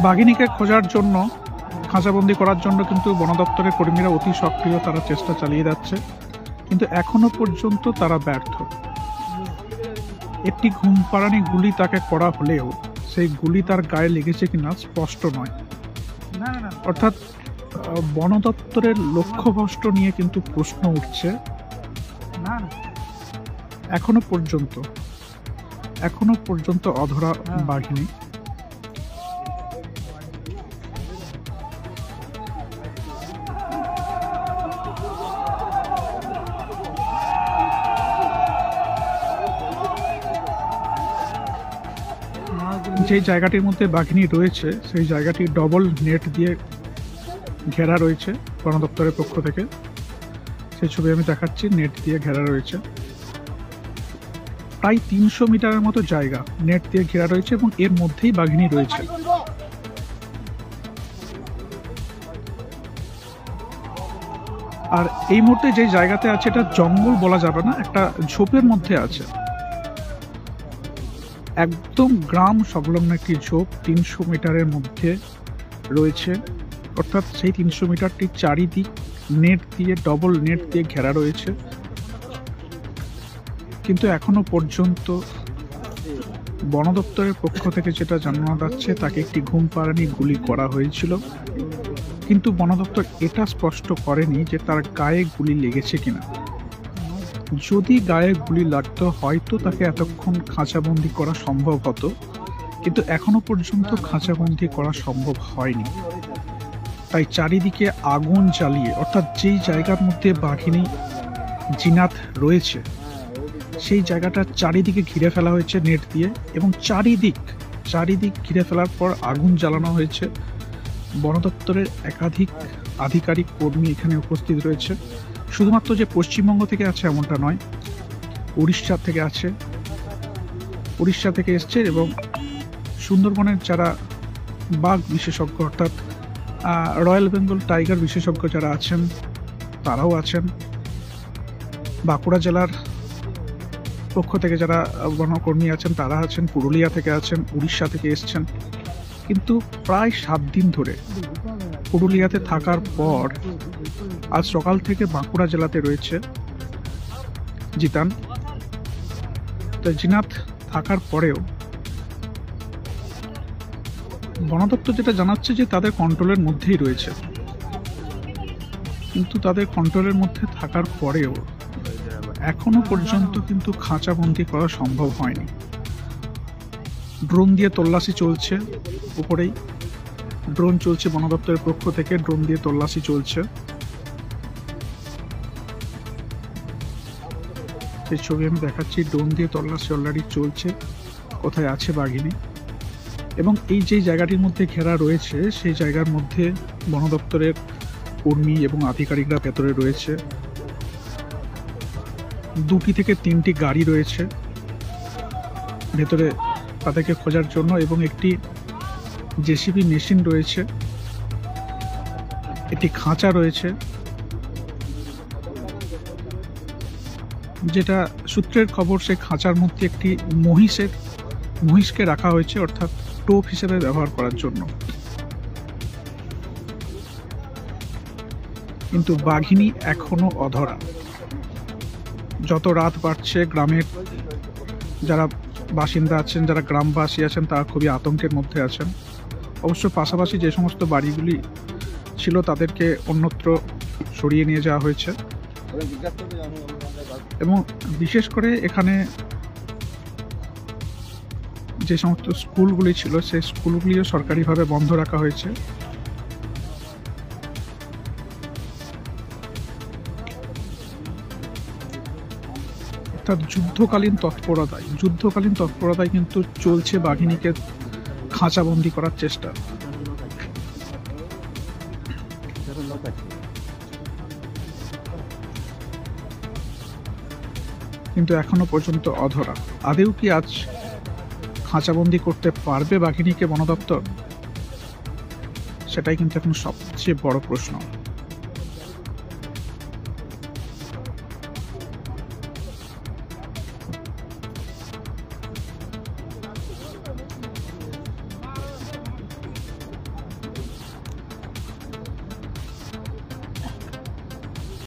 বাঘিনীকে খোঁজার জন্য, খাঁচাবন্দি করার জন্য কিন্তু বন দপ্তরের কর্মীরা অতি সক্রিয়, তারা চেষ্টা চালিয়ে যাচ্ছে, কিন্তু এখনো পর্যন্ত তারা ব্যর্থ। একটি ঘুমপাড়ানি গুলি তাকে করা হলেও সেই গুলি তার গায়ে লেগেছে কিনা স্পষ্ট নয়। অর্থাৎ বন দপ্তরের লক্ষ্যভ্রষ্ট নিয়ে কিন্তু প্রশ্ন উঠছে এখনো পর্যন্ত অধরা বাঘিনী। যে জায়গাটির মধ্যে বাঘিনী রয়েছে সেই জায়গাটি ডবল নেট দিয়ে ঘেরা রয়েছে বন দপ্তরের পক্ষ থেকে। সেই ছবি আমি দেখাচ্ছি, নেট দিয়ে ঘেরা রয়েছে। প্রায় 300 মিটারের মতো জায়গা নেট দিয়ে ঘেরা রয়েছে এবং এর মধ্যেই বাঘিনী রয়েছে। আর এই মুহূর্তে যে জায়গাতে আছে এটা জঙ্গল বলা যাবে না, একটা ঝোপের মধ্যে আছে, একদম গ্রাম সংলগ্ন একটি ঝোপ 300 মিটারের মধ্যে রয়েছে। অর্থাৎ সেই 300 মিটারটি চারিদিক নেট দিয়ে, ডবল নেট দিয়ে ঘেরা রয়েছে। কিন্তু এখনো পর্যন্ত বন দপ্তরের পক্ষ থেকে যেটা জানানো যাচ্ছে, তাকে একটি ঘুমপাড়ানি গুলি করা হয়েছিল, কিন্তু বন দপ্তর এটা স্পষ্ট করেনি যে তার গায়ে গুলি লেগেছে কিনা। যদি গায়ে গুলি লাগতো হয়তো তাকে এতক্ষণ খাঁচাবন্দি করা সম্ভব হতো, কিন্তু এখনো পর্যন্ত খাঁচাবন্দি করা সম্ভব হয়নি। তাই চারিদিকে আগুন জ্বালিয়ে, অর্থাৎ যেই জায়গার মধ্যে বাঘিনী জিনাত রয়েছে সেই জায়গাটা চারিদিকে ঘিরে ফেলা হয়েছে নেট দিয়ে, এবং চারিদিক ঘিরে ফেলার পর আগুন জ্বালানো হয়েছে। বন দপ্তরের একাধিক আধিকারিক কর্মী এখানে উপস্থিত রয়েছে। শুধুমাত্র যে পশ্চিমবঙ্গ থেকে আছে এমনটা নয়, উড়িষ্যা থেকে এসছে, এবং সুন্দরবনের যারা বাঘ বিশেষজ্ঞ, অর্থাৎ রয়্যাল বেঙ্গল টাইগার বিশেষজ্ঞ যারা আছেন তারাও আছেন। বাঁকুড়া জেলার পক্ষ থেকে যারা বনকর্মী আছেন তারা আছেন, পুরুলিয়া থেকে আছেন, উড়িষ্যা থেকে এসছেন। কিন্তু প্রায় 7 দিন ধরে পুরুলিয়াতে থাকার পর আজ সকাল থেকে বাঁকুড়া জেলাতে রয়েছে জিতান। তো জিনাত থাকার পরেও বন দপ্তর যেটা জানাচ্ছে যে তাদের কন্ট্রোলের মধ্যেই রয়েছে, কিন্তু তাদের কন্ট্রোলের মধ্যে থাকার পরেও এখনো পর্যন্ত কিন্তু খাঁচাবন্দি করা সম্ভব হয়নি। ড্রোন দিয়ে তল্লাশি চলছে, উপরেই ড্রোন চলছে, বন দপ্তরের পক্ষ থেকে ড্রোন দিয়ে তল্লাশি চলছে। সেই ছবি আমি দেখাচ্ছি, ড্রোন দিয়ে তল্লাশি অলরেডি চলছে, কোথায় আছে বাঘিনী। এবং এই যে জায়গাটির মধ্যে ঘেরা রয়েছে সেই জায়গার মধ্যে বন দপ্তরের কর্মী এবং আধিকারিকরা ভেতরে রয়েছে। 2 থেকে 3টি গাড়ি রয়েছে ভেতরে তাদেরকে খোঁজার জন্য, এবং একটি জেসিবি মেশিন রয়েছে, একটি খাঁচা রয়েছে। যেটা সূত্রের খবর, সেই খাঁচার মধ্যে একটি মহিষকে রাখা হয়েছে, অর্থাৎ টোপ হিসেবে ব্যবহার করার জন্য। কিন্তু বাঘিনী এখনো অধরা। যত রাত বাড়ছে গ্রামের যারা বাসিন্দা আছেন, যারা গ্রামবাসী আছেন, তারা খুবই আতঙ্কের মধ্যে আছেন। অবশ্য পাশাপাশি যে সমস্ত বাড়িগুলি ছিল তাদেরকে অন্যত্র সরিয়ে নিয়ে যাওয়া হয়েছে, এবং বিশেষ করে এখানে যে সমস্ত স্কুলগুলি ছিল সেই স্কুলগুলিও সরকারিভাবে বন্ধ রাখা হয়েছে। অর্থাৎ যুদ্ধকালীন তৎপরতায় কিন্তু চলছে বাঘিনীকে খাঁচাবন্দি করার চেষ্টা। কিন্তু এখনো পর্যন্ত অধরা। আদেও কি আজ খাঁচাবন্দি করতে পারবে বাঘিনীকে বন দপ্তর? সেটাই কিন্তু এখন সবচেয়ে বড় প্রশ্ন।